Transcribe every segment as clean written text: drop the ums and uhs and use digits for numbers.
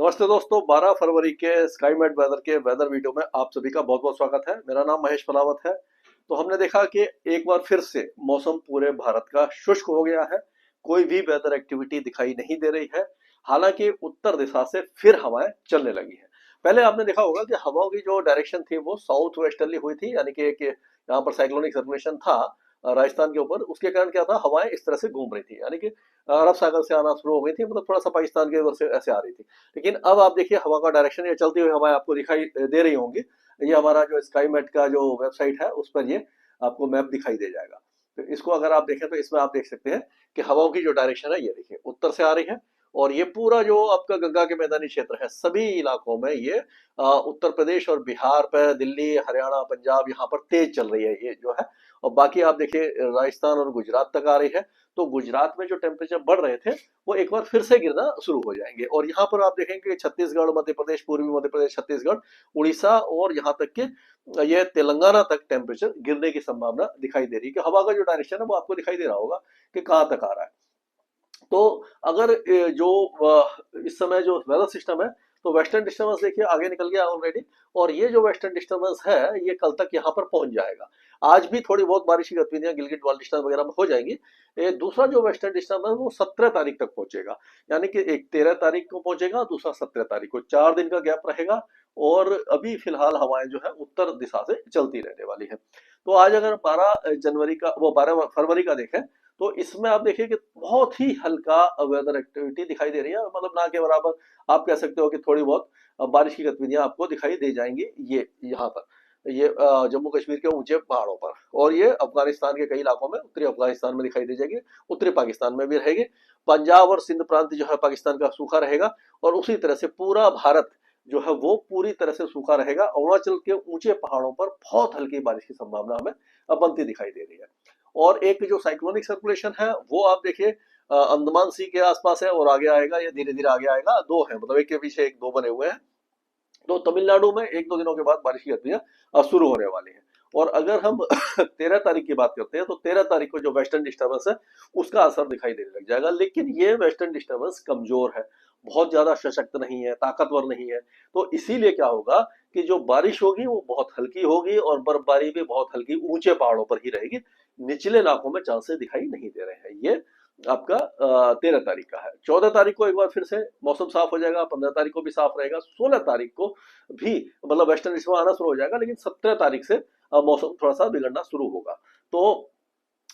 नमस्ते दोस्तों, 12 फरवरी के स्काईमेट वेदर के वेदर वीडियो में आप सभी का बहुत बहुत स्वागत है। मेरा नाम महेश पलावत है। तो हमने देखा कि एक बार फिर से मौसम पूरे भारत का शुष्क हो गया है। कोई भी वेदर एक्टिविटी दिखाई नहीं दे रही है। हालांकि उत्तर दिशा से फिर हवाएं चलने लगी हैं। पहले आपने देखा होगा कि हवाओं की जो डायरेक्शन थी वो साउथ वेस्टर्ली हुई थी, यानी कि यहाँ पर साइक्लोनिक सर्कुलेशन था राजस्थान के ऊपर। उसके कारण क्या था, हवाएं इस तरह से घूम रही थी, यानी कि अरब सागर से आना शुरू हो गई थी, मतलब थोड़ा सा पाकिस्तान के उधर से ऐसे आ रही थी। लेकिन अब आप देखिए हवा का डायरेक्शन, ये चलती हुई हवाएं आपको दिखाई दे रही होंगी। ये हमारा जो स्काईमेट का जो वेबसाइट है उस पर ये आपको मैप दिखाई दे जाएगा। तो इसको अगर आप देखें तो इसमें आप देख सकते हैं कि हवाओं की जो डायरेक्शन है ये देखिए उत्तर से आ रही है। और ये पूरा जो आपका गंगा के मैदानी क्षेत्र है, सभी इलाकों में ये उत्तर प्रदेश और बिहार पर, दिल्ली, हरियाणा, पंजाब, यहाँ पर तेज चल रही है ये जो है। और बाकी आप देखिए राजस्थान और गुजरात तक आ रही है। तो गुजरात में जो टेम्परेचर बढ़ रहे थे वो एक बार फिर से गिरना शुरू हो जाएंगे। और यहाँ पर आप देखेंगे कि छत्तीसगढ़, मध्य प्रदेश, पूर्वी मध्य प्रदेश, छत्तीसगढ़, उड़ीसा और यहाँ तक कि ये तेलंगाना तक टेम्परेचर गिरने की संभावना दिखाई दे रही है। कि हवा का जो डायरेक्शन है वो आपको दिखाई दे रहा होगा कि कहाँ तक आ रहा है। तो अगर इस समय जो वेदर सिस्टम है, तो वेस्टर्न डिस्टर्बेंस देखिए आगे निकल गया ऑलरेडी। और ये जो वेस्टर्न डिस्टर्बेंस है ये कल तक यहाँ पर पहुंच जाएगा। आज भी थोड़ी बहुत बारिश की गतिविधियां गिलगिट बाल्टिस्तान वगैरह में हो जाएंगी। दूसरा जो वेस्टर्न डिस्टर्बेंस वो 17 तारीख तक पहुंचेगा, यानी कि एक 13 तारीख को पहुंचेगा, दूसरा 17 तारीख को, 4 दिन का गैप रहेगा। और अभी फिलहाल हवाएं जो है उत्तर दिशा से चलती रहने वाली है। तो आज अगर 12 जनवरी का, वो 12 फरवरी का देखें, तो इसमें आप देखिए कि बहुत ही हल्का वेदर एक्टिविटी दिखाई दे रही है, मतलब ना के बराबर। आप कह सकते हो कि थोड़ी बहुत बारिश की गतिविधियां आपको दिखाई दे जाएंगी ये यहाँ पर, ये जम्मू कश्मीर के ऊंचे पहाड़ों पर। और ये अफगानिस्तान के कई इलाकों में, उत्तरी अफगानिस्तान में दिखाई दे जाएगी, उत्तरी पाकिस्तान में भी रहेगी। पंजाब और सिंध प्रांत जो है पाकिस्तान का सूखा रहेगा। और उसी तरह से पूरा भारत जो है वो पूरी तरह से सूखा रहेगा। अरुणाचल के ऊंचे पहाड़ों पर बहुत हल्की बारिश की संभावना हमें बनती दिखाई दे रही है। और एक जो साइक्लोनिक सर्कुलेशन है वो आप देखिए अंडमान सी के आसपास है और आगे आएगा, ये धीरे धीरे आगे आएगा। दो है, मतलब एक के पीछे एक, दो बने हुए हैं। तो तमिलनाडु में एक दो दिनों के बाद बारिश की गतिविधियां शुरू होने वाली है। और अगर हम 13 तारीख की बात करते हैं, तो 13 तारीख को जो वेस्टर्न डिस्टर्बेंस है उसका असर दिखाई देने लग जाएगा। लेकिन ये वेस्टर्न डिस्टर्बेंस कमजोर है, बहुत ज्यादा सशक्त नहीं है, ताकतवर नहीं है। तो इसीलिए क्या होगा कि जो बारिश होगी वो बहुत हल्की होगी और बर्फबारी भी बहुत हल्की ऊंचे पहाड़ों पर ही रहेगी। निचले इलाकों में चांसेस दिखाई नहीं दे रहे हैं। ये आपका 13 तारीख का है। 14 तारीख को एक बार फिर से मौसम साफ हो जाएगा, 15 तारीख को भी साफ रहेगा, 16 तारीख को भी मतलब वेस्टर्न डिस्टर्बेंस आना शुरू हो जाएगा। लेकिन 17 तारीख से मौसम थोड़ा सा बिगड़ना शुरू होगा। तो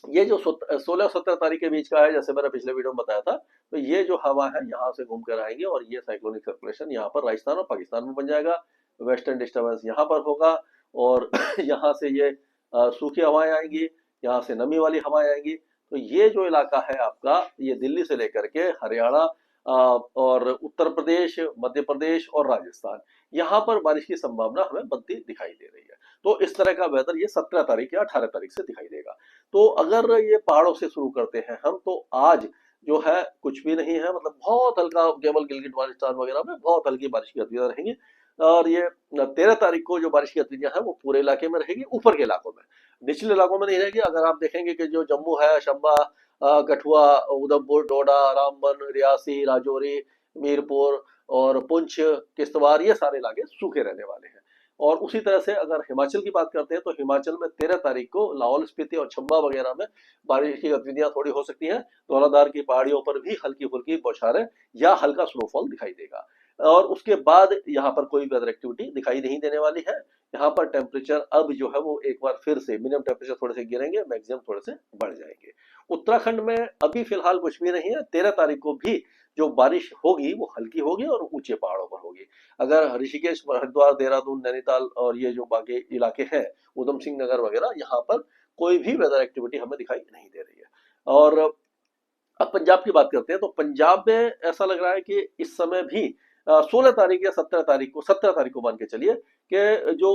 ये जो 16 और 17 तारीख के बीच का है, जैसे मैंने पिछले वीडियो में बताया था, तो ये जो हवा है यहाँ से घूम कर आएंगे और ये साइक्लोनिक सर्कुलेशन यहाँ पर राजस्थान और पाकिस्तान में बन जाएगा। वेस्टर्न डिस्टर्बेंस यहाँ पर होगा और यहाँ से ये सूखी हवाएं आएंगी, यहाँ से नमी वाली हवाएं आएंगी। तो ये जो इलाका है आपका, ये दिल्ली से लेकर के हरियाणा और उत्तर प्रदेश, मध्य प्रदेश और राजस्थान, यहाँ पर बारिश की संभावना हमें बनती दिखाई दे रही है। तो इस तरह का वेदर ये 17 तारीख या 18 तारीख से दिखाई देगा। तो अगर ये पहाड़ों से शुरू करते हैं हम, तो आज जो है कुछ भी नहीं है, मतलब बहुत हल्का, केवल गिलगिट बाल्टिस्तान वगैरह में बहुत हल्की बारिश की गतिविधियां रहेंगी। और ये 13 तारीख को जो बारिश की गतिविधियां हैं वो पूरे इलाके में रहेगी, ऊपर के इलाकों में, निचले इलाकों में नहीं रहेगी। अगर आप देखेंगे कि जो जम्मू है, शंबा, कठुआ, उधमपुर, डोडा, रामबन, रियासी, राजौरी, मीरपुर और पुंछ, किश्तवाड़, ये सारे इलाके सूखे रहने वाले हैं। और उसी तरह से अगर हिमाचल की बात करते हैं, तो हिमाचल में 13 तारीख को लाहौल स्पीति और चंबा वगैरह में बारिश की गतिविधियां थोड़ी हो सकती हैं। धौलाधार की पहाड़ियों पर भी हल्की फुल्की बौछारें या हल्का स्नोफॉल दिखाई देगा। और उसके बाद यहाँ पर कोई वेदर एक्टिविटी दिखाई नहीं देने वाली है। यहाँ पर टेम्परेचर अब जो है वो एक बार फिर से मिनिमम टेम्परेचर थोड़े से गिरेंगे, मैक्सिमम थोड़े से बढ़ जाएंगे। उत्तराखंड में अभी फिलहाल कुछ भी नहीं है। 13 तारीख को भी जो बारिश होगी वो हल्की होगी और ऊंचे पहाड़ों पर होगी। अगर ऋषिकेश, हरिद्वार, देहरादून, नैनीताल और ये जो बाकी इलाके हैं, उधम सिंह नगर वगैरह, यहाँ पर कोई भी वेदर एक्टिविटी हमें दिखाई नहीं दे रही है। और अब पंजाब की बात करते हैं, तो पंजाब में ऐसा लग रहा है कि इस समय भी 16 तारीख या 17 तारीख को, 17 तारीख को मान के चलिए कि जो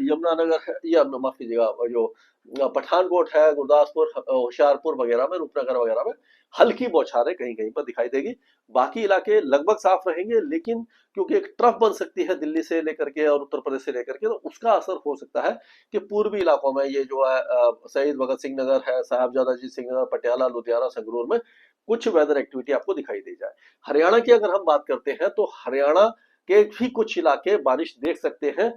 यमुनानगर है, या माफ कीजिएगा, जो पठानकोट है, गुरदासपुर, होशियारपुर वगैरह में, रूपनगर वगैरह में हल्की बौछारें कहीं कहीं पर दिखाई देगी। बाकी इलाके लगभग साफ रहेंगे, लेकिन क्योंकि एक ट्रफ बन सकती है दिल्ली से लेकर के और उत्तर प्रदेश से लेकर के, तो उसका असर हो सकता है कि पूर्वी इलाकों में, ये जो है शहीद भगत सिंह नगर है, साहबजादा अजीत सिंह नगर, पटियाला, लुधियाना, संगरूर में कुछ वेदर एक्टिविटी आपको दिखाई दे जाए। हरियाणा की अगर हम बात करते हैं तो हरियाणा के भी कुछ इलाके बारिश देख सकते हैं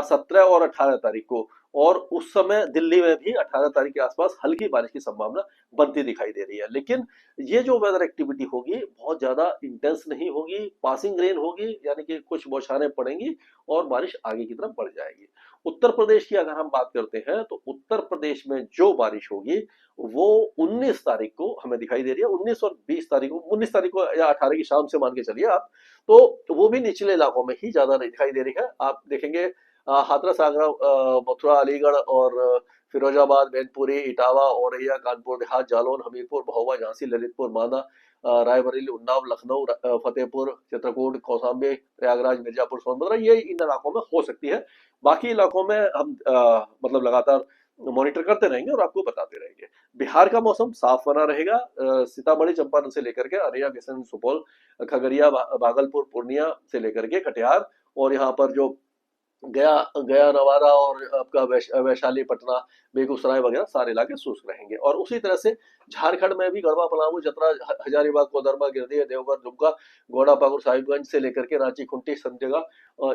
17 और 18 तारीख को, और उस समय दिल्ली में भी 18 तारीख के आसपास हल्की बारिश की संभावना बनती दिखाई दे रही है। लेकिन ये जो वेदर एक्टिविटी होगी बहुत ज्यादा इंटेंस नहीं होगी, पासिंग रेन होगी, यानी कि कुछ बौछारें पड़ेंगी और बारिश आगे की तरफ बढ़ जाएगी। उत्तर प्रदेश की अगर हम बात करते हैं तो उत्तर प्रदेश में जो बारिश होगी वो 19 तारीख को हमें दिखाई दे रही है। 19 और 20 तारीख को, 19 तारीख को या 18 की शाम से मान के चलिए आप, तो वो भी निचले इलाकों में ही ज्यादा दिखाई दे रही है। आप देखेंगे हाथरस, आगरा, मथुरा, अलीगढ़ और फिरोजाबाद, मैनपुरी, इटावा, औरैया, कानपुर देहात, जालौन, हमीरपुर, महोबा, झांसी, ललितपुर, मांदा, रायबरेली, उन्नाव, लखनऊ, फतेहपुर, चित्रकूट, कौशाम्बी, प्रयागराज, मिर्जापुर, सोनभद्र, ये इन इलाकों में हो सकती है। बाकी इलाकों में हम मतलब लगातार मॉनिटर करते रहेंगे और आपको बताते रहेंगे। बिहार का मौसम साफ बना रहेगा। सीतामढ़ी, चंपारण से लेकर के अररिया, किशनगंज, सुपौल, खगड़िया, भागलपुर, पूर्णिया से लेकर के कटिहार, और यहाँ पर जो गया गया नवादा और आपका वैशाली, पटना, बेगूसराय वगैरह सारे इलाके शुष्क रहेंगे। और उसी तरह से झारखंड में भी गढ़वा, पलामू, चतरा, हजारीबाग, कोडरमा, गिरिडीह, देवघर, दुमका, गोड़ा, पाकुड़, साहिबगंज से लेकर के रांची, खूंटी, सिमडेगा,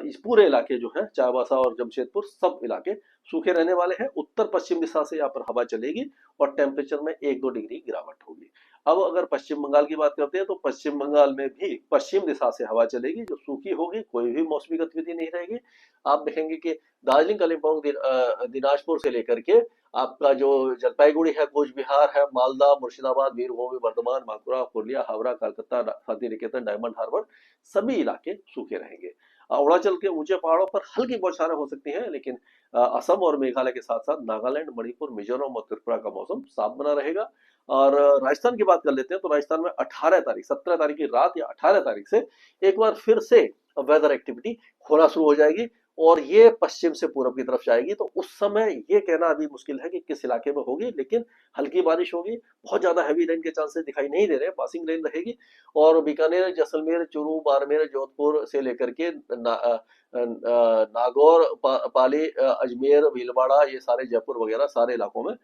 इस पूरे इलाके जो है, चाईबासा और जमशेदपुर, सब इलाके सूखे रहने वाले हैं। उत्तर पश्चिम दिशा से यहाँ पर हवा चलेगी और टेम्परेचर में 1-2 डिग्री गिरावट होगी। अब अगर पश्चिम बंगाल की बात करते हैं तो पश्चिम बंगाल में भी पश्चिम दिशा से हवा चलेगी जो सूखी होगी, कोई भी मौसमी गतिविधि नहीं रहेगी। आप देखेंगे कि दार्जिलिंग, कलिम्पोंग, दिनाजपुर से लेकर के आपका जो जलपाईगुड़ी है, कूच बिहार है, मालदा, मुर्शिदाबाद, वीरभूमि, बर्धमान, बांकुड़ा, पुरुलिया, हावड़ा, कलकत्ता, शांति निकेतन, डायमंड हार्बर, सभी इलाके सूखे रहेंगे। अरुणाचल के ऊंचे पहाड़ों पर हल्की बौछारें हो सकती हैं, लेकिन असम और मेघालय के साथ साथ नागालैंड, मणिपुर, मिजोरम और त्रिपुरा का मौसम साफ बना रहेगा। और राजस्थान की बात कर लेते हैं तो राजस्थान में 18 तारीख, 17 तारीख की रात या 18 तारीख से एक बार फिर से वेदर एक्टिविटी होना शुरू हो जाएगी और ये पश्चिम से पूरब की तरफ जाएगी। तो उस समय ये कहना अभी मुश्किल है कि किस इलाके में होगी, लेकिन हल्की बारिश होगी। बहुत ज्यादा हैवी रेन के चांसेस दिखाई नहीं दे रहे, पासिंग रेन रहेगी। और बीकानेर, जैसलमेर, चूरू, बाड़मेर, जोधपुर से लेकर के नागौर, पाली, अजमेर, भीलवाड़ा, ये सारे, जयपुर वगैरह सारे इलाकों में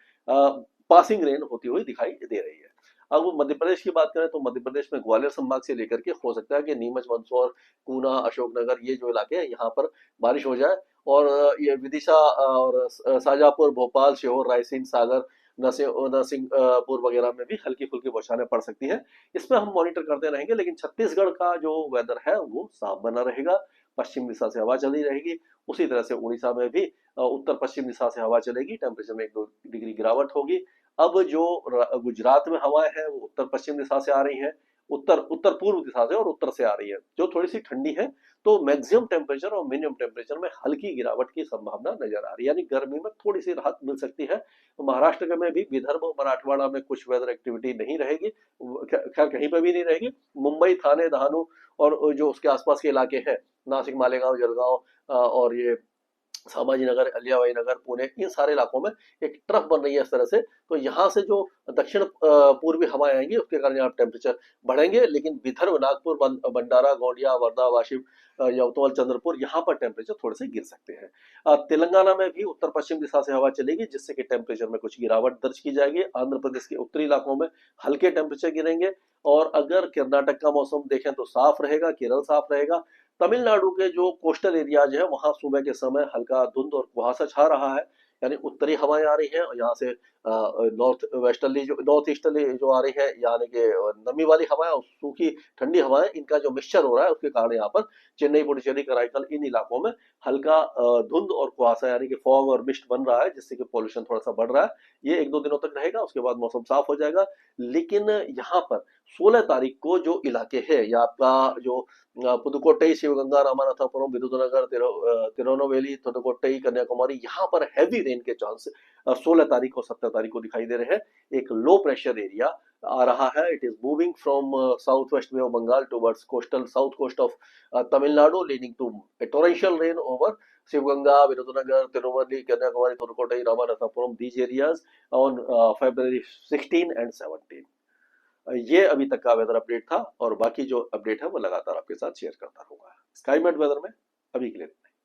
पासिंग रेन होती हुई दिखाई दे रही है। अब मध्य प्रदेश की बात करें तो मध्य प्रदेश में ग्वालियर संभाग से लेकर के हो सकता है कि नीमच, मंदसौर, ऊना, अशोकनगर, ये जो इलाके हैं यहाँ पर बारिश हो जाए। और ये विदिशा और शाजापुर, भोपाल, सीहोर, रायसेन, सागर, नरसिंहपुर वगैरह में भी हल्की फुल्की बौछारें पड़ सकती हैं। इसमें हम मॉनिटर करते रहेंगे। लेकिन छत्तीसगढ़ का जो वेदर है वो साफ बना रहेगा, पश्चिम दिशा से हवा चली रहेगी। उसी तरह से उड़ीसा में भी उत्तर पश्चिम दिशा से हवा चलेगी, टेम्परेचर में 1-2 डिग्री गिरावट होगी। अब जो गुजरात में हवाएं हैं वो उत्तर पश्चिम दिशा से आ रही हैं, उत्तर उत्तर पूर्व दिशा से और उत्तर से आ रही है, जो थोड़ी सी ठंडी है। तो मैक्सिमम टेम्परेचर और मिनिमम टेम्परेचर में हल्की गिरावट की संभावना नजर आ रही है, यानी गर्मी में थोड़ी सी राहत मिल सकती है। तो महाराष्ट्र में भी, विदर्भ, मराठवाड़ा में कुछ वेदर एक्टिविटी नहीं रहेगी, खैर कहीं पर भी नहीं रहेगी। मुंबई, थाने, दहानू और जो उसके आसपास के इलाके हैं, नासिक, मालेगांव, जलगांव और ये संभाजी नगर, अलियाबाई नगर, पुणे, इन सारे इलाकों में एक ट्रफ बन रही है इस तरह से। तो यहाँ से जो दक्षिण पूर्वी हवाएं आएंगी उसके कारण यहाँ टेम्परेचर बढ़ेंगे। लेकिन विदर्भ, नागपुर, भंडारा, गोंडिया, वर्धा, वाशिम, यवतमाल, चंद्रपुर, यहाँ पर टेम्परेचर थोड़े से गिर सकते हैं। तेलंगाना में भी उत्तर पश्चिम दिशा से हवा चलेगी, जिससे कि टेम्परेचर में कुछ गिरावट दर्ज की जाएगी। आंध्र प्रदेश के उत्तरी इलाकों में हल्के टेम्परेचर गिरेंगे। और अगर कर्नाटक का मौसम देखें तो साफ रहेगा, केरल साफ रहेगा। तमिलनाडु के जो कोस्टल एरियाज है वहां सुबह के समय हल्का धुंध और कुहासा छा रहा है, यानी उत्तरी हवाएं आ रही हैं और यहाँ से नॉर्थ ईस्टर्ली जो आ रही है, यानी कि नमी वाली हवाएं और सूखी ठंडी हवाएं, इनका जो मिक्सचर हो रहा है उसके कारण यहाँ पर चेन्नई, पुडुचेरी, कराईकल, इन इलाकों में हल्का धुंध और कुहासा यानी कि फॉग और मिस्ट बन रहा है, जिससे कि पोल्यूशन थोड़ा सा बढ़ रहा है। ये 1-2 दिनों तक रहेगा, उसके बाद मौसम साफ हो जाएगा। लेकिन यहाँ पर 16 तारीख को जो इलाके है या आपका जो पुदुकोट्टई, शिवगंगा, रामानाथापुरम, विरुधुनगर, तिरुनेलवेली, थोडुकोट्टई, कन्याकुमारी, यहाँ पर हैवी रेन के चांस 16 तारीख और 17 तारीख को दिखाई दे रहे हैं। एक लो प्रेशर एरिया आ रहा है, it is moving from south west Bay of Bengal towards coastal south coast of Tamil Nadu, leading to torrential rain over Shivganga, Virudhunagar, Tiruvali, Kanyakumari, Thoothukudi, Ramanathapuram, these areas on February 16 and 17. ये अभी तक का weather update था और बाकी जो update है वो लगातार आपके साथ शेयर करता रहूंगा। स्काईमेट वेदर में अभी के लिए